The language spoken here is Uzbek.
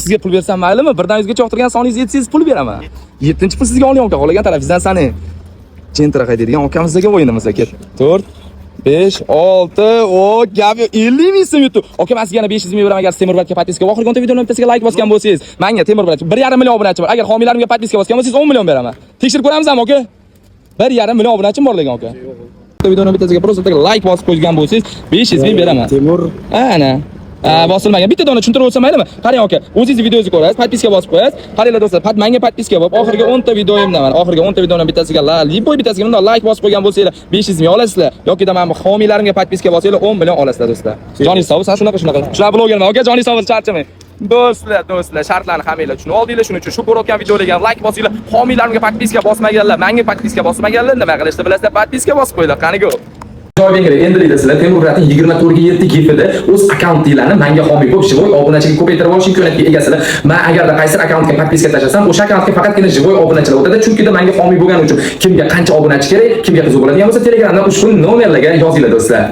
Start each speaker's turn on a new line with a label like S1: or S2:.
S1: sizga pul bersam maylimi? 1dan 100 gacha yoqtirgan soningizni yetsangiz pul beraman. 7-chi pul sizga oling aka, qolgan tarafingizdan sani. Jentra qaydaydigan akamizga o'yinimiz aka. 4 5 6 o gap 50 ming so'm yutdi. Aka men sizga yana 500 ming beraman agar Temurbatga podpiska va oxirgi 10 videoning bittasiga like bosgan bo'lsangiz. Menga Temurbat 1,5 million obunachi bor. Agar homiylarimga podpiska bosgan bo'lsangiz 10 million beraman. Tekshirib ko'ramizmi aka? 1,5 million obunachim bor lekin aka. Videoning bittasiga просто like bosib qo'ygan bo'lsangiz 500 ming beraman.
S2: Temur.
S1: Ana. Bosilmagan. Bitta dona tushuntirib o'tsam maylimi? Qarang aka, o'zingiz videozni ko'rasiz, podpiska bosib qo'yasiz. Qaranglar do'stlar, menga podpiska bo'lib, oxirgi 10 ta videoyimda mana, oxirgi 10 ta videoning bittasiga bittasiga bunday like bosib qo'ygan bo'lsanglar 500 ming olasizlar. Yoki da men homiylarimga podpiska bosinglar 10 million olasizlar do'stlar. Joningiz sog' bo'lsin, shunaqa. Shular blogerman, aka, joningiz sog' bo'lsin, charchamang. Do'stlar, shartlarni hammanglar tushunib oldinglar. Shuning uchun shu ko'rayotgan videolarga like bosinglar. Homiylarimga podpiska bosmaganlar, menga podpiska bosmaganlar nima qilishni bilasizlar? Podpiska bosib qo'yinglar. Qani go. Endi sizlar Temurbatning 24/7 gifida o'z akkauntinglarni menga homiy bo'lib, живой obunachiga ko'paytirib olish imkoniyatiga egasizlar. Men agarda qaysi akkauntga podpiska tashlasam, o'sha akkauntga faqatgina живой obunachilar o'tadi, chunki menga homiy bo'lgani uchun kimga qancha obunachi kerak, kimga qiziq bo'ladigan bo'lsa, Telegramdan ushbu nomerlarga yozinglar do'stlar.